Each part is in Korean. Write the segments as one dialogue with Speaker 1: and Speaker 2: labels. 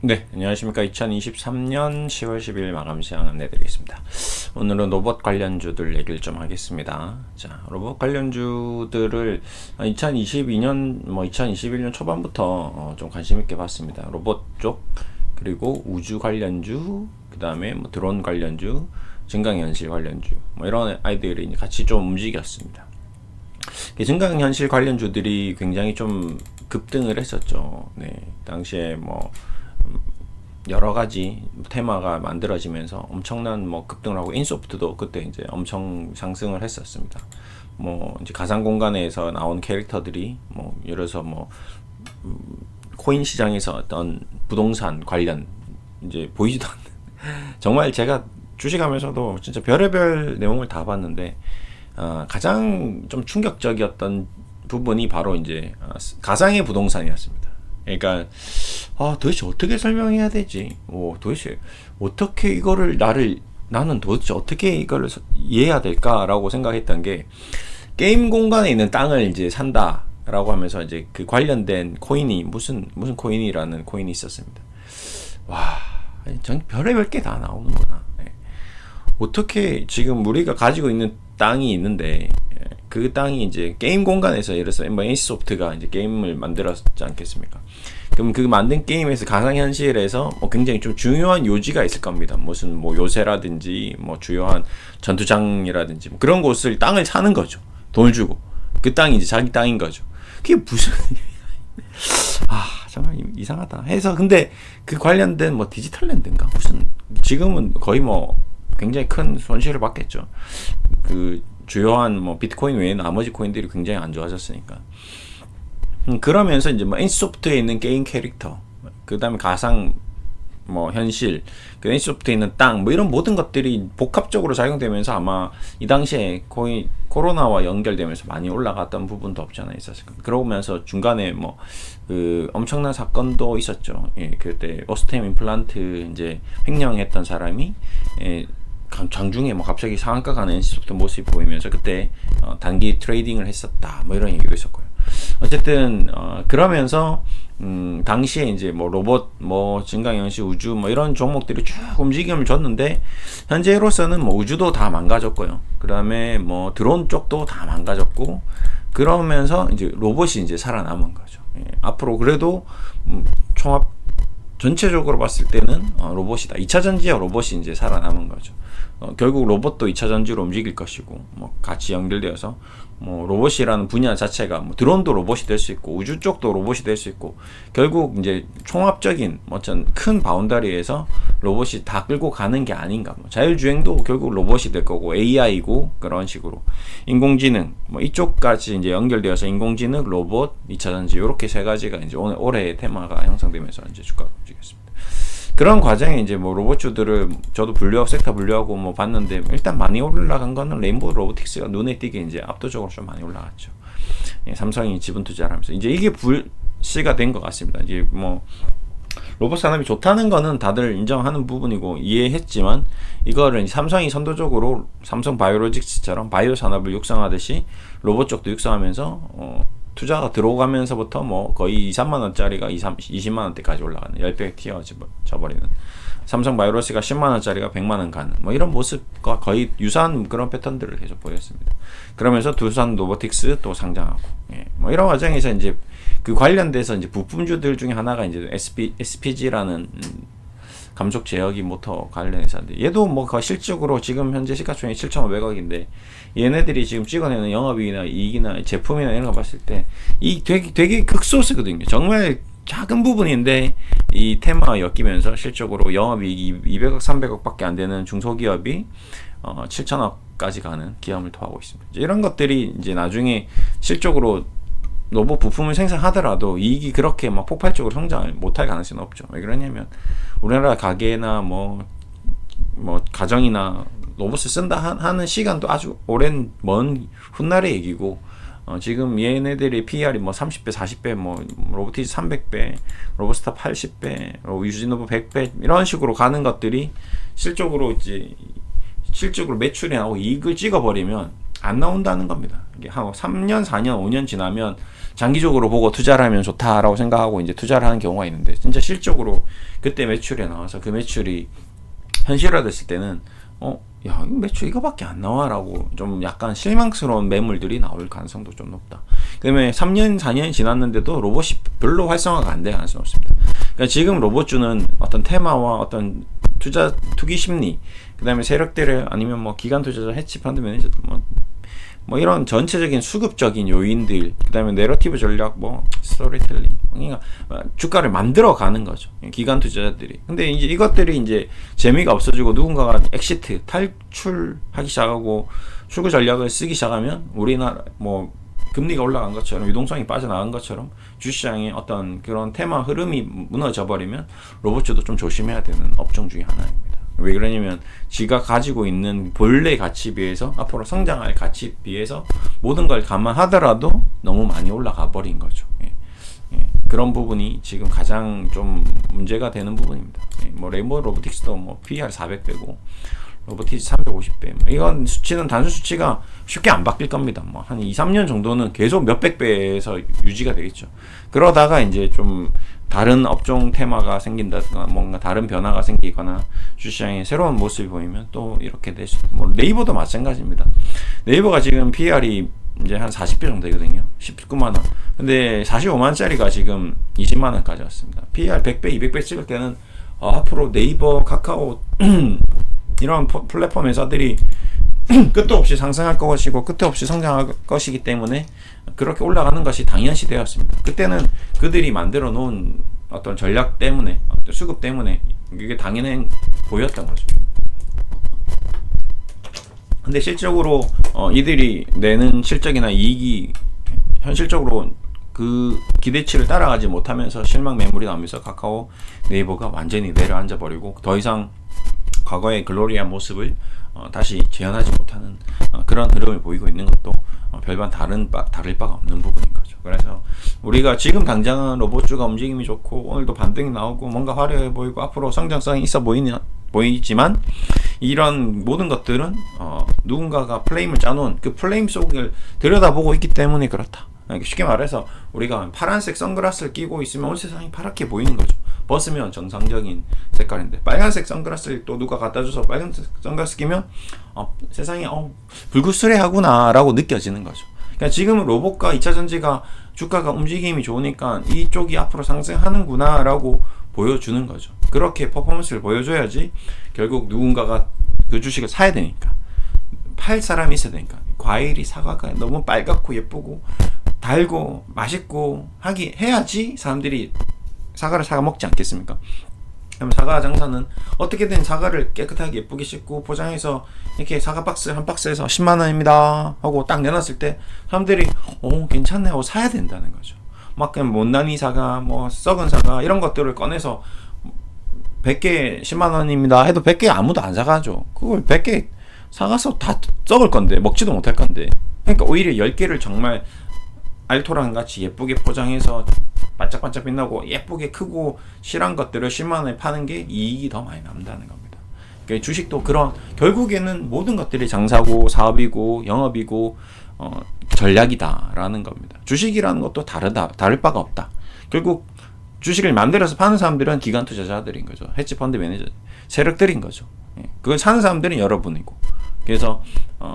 Speaker 1: 네, 안녕하십니까. 2023년 10월 10일 마감 시장 안내드리겠습니다. 오늘은 로봇 관련주들 얘기를 좀 하겠습니다. 자, 로봇 관련주들을 2022년, 2021년 초반부터 좀 관심 있게 봤습니다. 로봇 쪽, 그리고 우주 관련주, 그 다음에 드론 관련주, 증강현실 관련주, 이런 아이들이 같이 좀 움직였습니다. 증강현실 관련주들이 굉장히 좀 급등을 했었죠. 네, 당시에 여러 가지 테마가 만들어지면서 엄청난 급등을 하고, 인소프트도 그때 이제 엄청 상승을 했었습니다. 이제 가상 공간에서 나온 캐릭터들이 예를 들어서 코인 시장에서 어떤 부동산 관련 이제 보이지도 않는 정말 제가 주식하면서도 진짜 별의별 내용을 다 봤는데 가장 좀 충격적이었던 부분이 바로 이제 가상의 부동산이었습니다. 그러니까 도대체 어떻게 설명해야 되지? 도대체 어떻게 이거를 나는 도대체 어떻게 이거를 이해해야 될까라고 생각했던 게, 게임 공간에 있는 땅을 이제 산다라고 하면서 이제 그 관련된 코인이 무슨 코인이라는 코인이 있었습니다. 와, 전 별의별 게 다 나오는구나. 네. 어떻게 지금 우리가 가지고 있는 땅이 있는데 그 땅이 이제 게임 공간에서, 예를 들어서 NC소프트가 이제 게임을 만들었지 않겠습니까? 그럼 그 만든 게임에서 가상현실에서 굉장히 좀 중요한 요지가 있을 겁니다. 무슨 요새라든지 주요한 전투장이라든지 그런 곳을 땅을 사는 거죠. 돈을 주고. 그 땅이 이제 자기 땅인 거죠. 그게 무슨 정말 이상하다 해서, 근데 그 관련된 디지털랜드인가 무슨, 지금은 거의 굉장히 큰 손실을 받겠죠. 그 주요한 비트코인 외에 나머지 코인들이 굉장히 안 좋아졌으니까. 그러면서 이제 NC소프트에 있는 게임 캐릭터, 그 다음에 가상 현실, 그 NC소프트에 있는 땅, 이런 모든 것들이 복합적으로 작용되면서 아마 이 당시에 거의 코로나와 연결되면서 많이 올라갔던 부분도 없지 않아 있었을 겁니다. 그러면서 중간에 그 엄청난 사건도 있었죠. 예, 그때 오스템 임플란트 이제 횡령했던 사람이 장중에 갑자기 상한가 가는 NC소프트 모습이 보이면서 그때 단기 트레이딩을 했었다, 이런 얘기도 있었고요. 어쨌든 그러면서 당시에 이제 로봇, 증강현실, 우주 이런 종목들이 쭉 움직임을 줬는데, 현재로서는 우주도 다 망가졌고요. 그다음에 드론 쪽도 다 망가졌고, 그러면서 이제 로봇이 이제 살아남은 거죠. 예, 앞으로 그래도 총합 전체적으로 봤을 때는 로봇이다. 2차 전지와 로봇이 이제 살아남은 거죠. 결국 로봇도 2차 전지로 움직일 것이고, 같이 연결되어서 로봇이라는 분야 자체가 드론도 로봇이 될 수 있고, 우주 쪽도 로봇이 될 수 있고, 결국 이제 총합적인 어떤 큰 바운더리에서 로봇이 다 끌고 가는 게 아닌가. 자율주행도 결국 로봇이 될 거고, AI고, 그런 식으로 인공지능 이쪽까지 이제 연결되어서 인공지능, 로봇, 2차 전지, 이렇게 세 가지가 이제 오늘 올해의 테마가 형성되면서 이제 주가가 움직였습니다. 그런 과정에 이제 로봇주들을 저도 섹터 분류하고 봤는데, 일단 많이 올라간 거는 레인보우 로보틱스가 눈에 띄게 이제 압도적으로 좀 많이 올라갔죠. 예, 삼성이 지분 투자를 하면서 이제 이게 불씨가 된 것 같습니다. 이제 로봇 산업이 좋다는 거는 다들 인정하는 부분이고 이해했지만, 이거를 삼성이 선도적으로 삼성 바이오로직스처럼 바이오 산업을 육성하듯이 로봇 쪽도 육성하면서 투자가 들어가면서부터 거의 2, 3만 원짜리가 20만 원대까지 올라가는, 10배 튀어져버리는, 삼성 바이오로스가 10만 원짜리가 100만 원 가는 이런 모습과 거의 유사한 그런 패턴들을 계속 보였습니다. 그러면서 두산 로보틱스 또 상장하고, 예, 이런 과정에서 이제 그 관련돼서 이제 부품주들 중에 하나가 이제 SPG라는 감속 제어기 모터 관련해서, 얘도 실적으로 지금 현재 시가총액 7,500억인데 얘네들이 지금 찍어내는 영업이익이나 이익이나 제품이나 이런 거 봤을 때 이 되게 극소수거든요. 정말 작은 부분인데 이 테마가 엮이면서 실적으로 영업이익이 200억, 300억 밖에 안 되는 중소기업이 7천억까지 가는 기업을 토하고 있습니다. 이런 것들이 이제 나중에 실적으로 로봇 부품을 생산하더라도 이익이 그렇게 폭발적으로 성장을 못할 가능성은 없죠. 왜 그러냐면 우리나라 가게나 가정이나 로봇을 쓴다 하는 시간도 아주 오랜 먼 훗날의 얘기고, 지금 얘네들의 PR이 30배, 40배, 로보티즈 300배, 로보스타 80배, 유진노브 100배 이런 식으로 가는 것들이 실적으로 매출이 나오고 이익을 찍어버리면 안 나온다는 겁니다. 이게 한 3년, 4년, 5년 지나면 장기적으로 보고 투자를 하면 좋다라고 생각하고 이제 투자를 하는 경우가 있는데, 진짜 실적으로 그때 매출이 나와서 그 매출이 현실화됐을 때는 야, 이거 매출 이거밖에 안 나와라고 좀 약간 실망스러운 매물들이 나올 가능성도 좀 높다. 그다음에 3년, 4년이 지났는데도 로봇이 별로 활성화가 안 될 가능성이 높습니다. 그러니까 지금 로봇주는 어떤 테마와 어떤 투기 심리, 그다음에 세력들을 아니면 뭐 기관 투자자, 해치 펀드 매니저들 뭐 이런 전체적인 수급적인 요인들, 그다음에 내러티브 전략, 뭐 스토리텔링, 그러니까 주가를 만들어 가는 거죠, 기관 투자자들이. 근데 이제 이것들이 이제 재미가 없어지고 누군가가 엑시트 탈출하기 시작하고 출구 전략을 쓰기 시작하면, 우리나라 뭐 금리가 올라간 것처럼, 유동성이 빠져나간 것처럼 주시장의 어떤 그런 테마 흐름이 무너져 버리면 로봇주도 좀 조심해야 되는 업종 중에 하나입니다. 왜 그러냐면 지가 가지고 있는 본래 가치에 비해서, 앞으로 성장할 가치에 비해서 모든 걸 감안하더라도 너무 많이 올라가 버린 거죠. 그런 부분이 지금 가장 좀 문제가 되는 부분입니다. 뭐 레인보우 로보틱스도 뭐 PER 400배고 로보틱스 350배. 이건 수치는 단순 수치가 쉽게 안 바뀔 겁니다. 뭐 한 2, 3년 정도는 계속 몇백 배에서 유지가 되겠죠. 그러다가 이제 좀 다른 업종 테마가 생긴다거나 뭔가 다른 변화가 생기거나 주시장에 새로운 모습이 보이면 또 이렇게 될 수. 뭐 네이버도 마찬가지입니다. 네이버가 지금 PER이 이제 한 40배 정도 되거든요. 19만 원. 근데 45만 원짜리가 지금 20만 원까지 왔습니다. PER 100배, 200배 찍을 때는 앞으로 네이버, 카카오 이런 플랫폼 회사들이 끝도 없이 상승할 것이고 끝도 없이 성장할 것이기 때문에 그렇게 올라가는 것이 당연시 되었습니다. 그때는 그들이 만들어 놓은 어떤 전략 때문에, 수급 때문에 이게 당연해 보였던 거죠. 근데 실적으로 이들이 내는 실적이나 이익이 현실적으로 그 기대치를 따라가지 못하면서 실망 매물이 나오면서 카카오, 네이버가 완전히 내려앉아 버리고 더 이상 과거의 글로리한 모습을 다시 재현하지 못하는 그런 흐름을 보이고 있는 것도 별반 다를 바가 없는 부분인 거죠. 그래서 우리가 지금 당장은 로봇주가 움직임이 좋고 오늘도 반등이 나오고 뭔가 화려해 보이고 앞으로 성장성이 있어 보이지만, 이런 모든 것들은 누군가가 플레임을 짜놓은 그 플레임 속을 들여다보고 있기 때문에 그렇다. 쉽게 말해서 우리가 파란색 선글라스를 끼고 있으면 온 세상이 파랗게 보이는 거죠. 벗으면 정상적인 색깔인데, 빨간색 선글라스를 또 누가 갖다 줘서 빨간색 선글라스 끼면 세상이 불구스레하구나 라고 느껴지는 거죠. 그러니까 지금 로봇과 2차 전지가 주가가 움직임이 좋으니까 이쪽이 앞으로 상승하는구나 라고 보여주는 거죠. 그렇게 퍼포먼스를 보여줘야지 결국 누군가가 그 주식을 사야 되니까, 팔 사람이 있어야 되니까. 과일이, 사과가 너무 빨갛고 예쁘고 달고 맛있고 해야지 사람들이 사과를 사가 먹지 않겠습니까? 그럼 사과 장사는 어떻게든 사과를 깨끗하게 예쁘게 씻고 포장해서 이렇게 사과 박스 한 박스에서 10만 원입니다 하고 딱 내놨을 때 사람들이 괜찮네 하고 사야 된다는 거죠. 막 그냥 못난이 사과, 뭐 썩은 사과 이런 것들을 꺼내서 100개 10만 원입니다 해도 100개 아무도 안 사가죠. 그걸 100개 사가서 다 썩을 건데, 먹지도 못할 건데. 그러니까 오히려 10개를 정말 알토란 같이 예쁘게 포장해서 반짝반짝 빛나고 예쁘게 크고 실한 것들을 10만 원에 파는 게 이익이 더 많이 남다는 겁니다. 그러니까 주식도 그런, 결국에는 모든 것들이 장사고 사업이고 영업이고 전략이다라는 겁니다. 주식이라는 것도 다를 바가 없다. 결국 주식을 만들어서 파는 사람들은 기관 투자자들인 거죠. 해치 펀드 매니저, 세력들인 거죠. 그걸 사는 사람들은 여러분이고. 그래서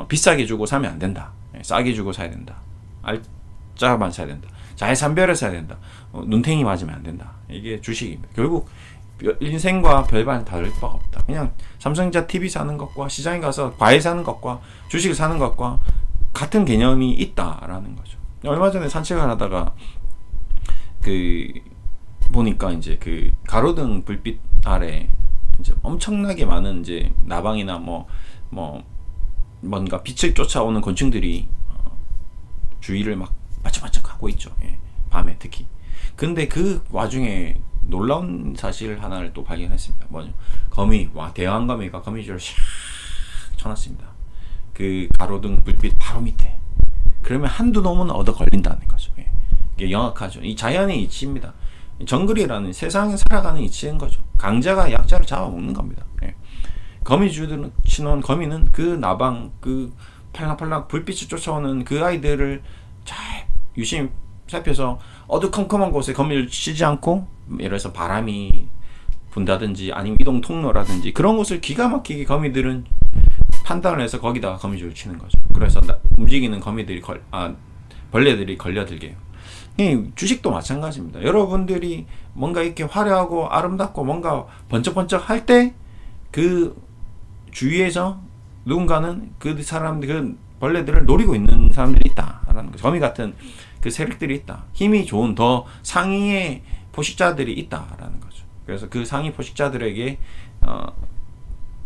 Speaker 1: 비싸게 주고 사면 안 된다. 싸게 주고 사야 된다. 알짜만 사야 된다. 잘 산별해서 사야 된다. 눈탱이 맞으면 안 된다. 이게 주식입니다. 결국 인생과 별반 다를 바가 없다. 그냥 삼성전자 TV 사는 것과 시장에 가서 과일 사는 것과 주식을 사는 것과 같은 개념이 있다라는 거죠. 얼마 전에 산책을 하다가 보니까 이제 가로등 불빛 아래 이제 엄청나게 많은 이제 나방이나 뭔가 빛을 쫓아오는 곤충들이 주위를 막 바짝바짝 하고 있죠. 밤에 특히. 근데 그 와중에 놀라운 사실 하나를 또 발견했습니다. 뭐죠? 대왕거미가 거미줄을 샥 쳐놨습니다. 그 가로등 불빛 바로 밑에. 그러면 한두 놈은 얻어 걸린다는 거죠. 이게 영악하죠. 이 자연의 이치입니다. 정글이라는 세상에 살아가는 이치인 거죠. 강자가 약자를 잡아먹는 겁니다. 거미줄을 치놓은 거미는 그 나방, 그 팔랑팔랑 불빛이 쫓아오는 그 아이들을 잘 유심히 살펴서 어두컴컴한 곳에 거미를 치지 않고, 예를 들어서 바람이 분다든지 아니면 이동 통로라든지 그런 곳을 기가 막히게 거미들은 판단을 해서 거기다가 거미줄을 치는 거죠. 그래서 움직이는 거미들이 벌레들이 걸려들게 해요. 이 주식도 마찬가지입니다. 여러분들이 뭔가 이렇게 화려하고 아름답고 뭔가 번쩍번쩍 할 때 그 주위에서 누군가는 그 사람들, 그 벌레들을 노리고 있는 사람들이 있다라는 거죠. 거미 같은 그 세력들이 있다. 힘이 좋은 더 상위의 포식자들이 있다라는 거죠. 그래서 그 상위 포식자들에게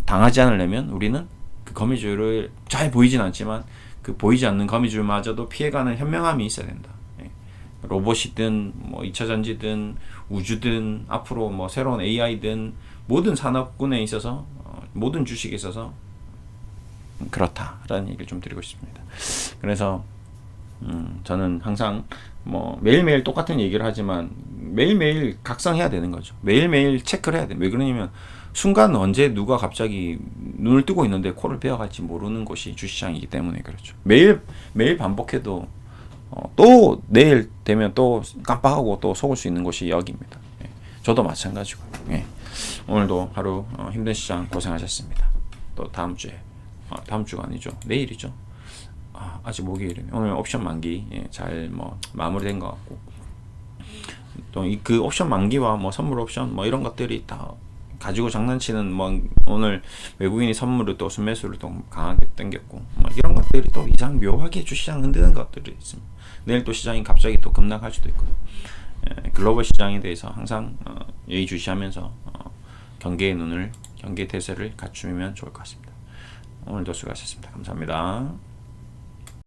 Speaker 1: 당하지 않으려면 우리는 그 거미줄을 잘 보이진 않지만 그 보이지 않는 거미줄마저도 피해가는 현명함이 있어야 된다. 로봇이든 뭐 2차 전지든 우주든 앞으로 뭐 새로운 AI든 모든 산업군에 있어서 모든 주식에 있어서 그렇다라는 얘기를 좀 드리고 싶습니다. 그래서 저는 항상 뭐 매일매일 똑같은 얘기를 하지만 매일매일 각성해야 되는 거죠. 매일매일 체크를 해야 돼요. 왜 그러냐면 순간 언제 누가 갑자기 눈을 뜨고 있는데 코를 베어갈지 모르는 곳이 주시장이기 때문에 그렇죠. 매일 반복해도 또 내일 되면 또 깜빡하고 또 속을 수 있는 곳이 여기입니다. 예. 저도 마찬가지고요. 예. 오늘도 하루 힘든 시장 고생하셨습니다. 또 다음 주에 다음 주가 아니죠. 내일이죠. 아직 목요일이네. 오늘 옵션 만기 잘 뭐 마무리된 것 같고, 또 그 옵션 만기와 뭐 선물 옵션 뭐 이런 것들이 다 가지고 장난치는 뭐 오늘 외국인이 선물을 또 순매수를 또 강하게 당겼고 뭐 이런 것들이 또 이상 묘하게 주시장 흔드는 것들이 있습니다. 내일 또 시장이 갑자기 또 급락할 수도 있고요. 글로벌 시장에 대해서 항상 예의주시하면서 경계의 눈을, 경계 태세를 갖추면 좋을 것 같습니다. 오늘도 수고하셨습니다. 감사합니다.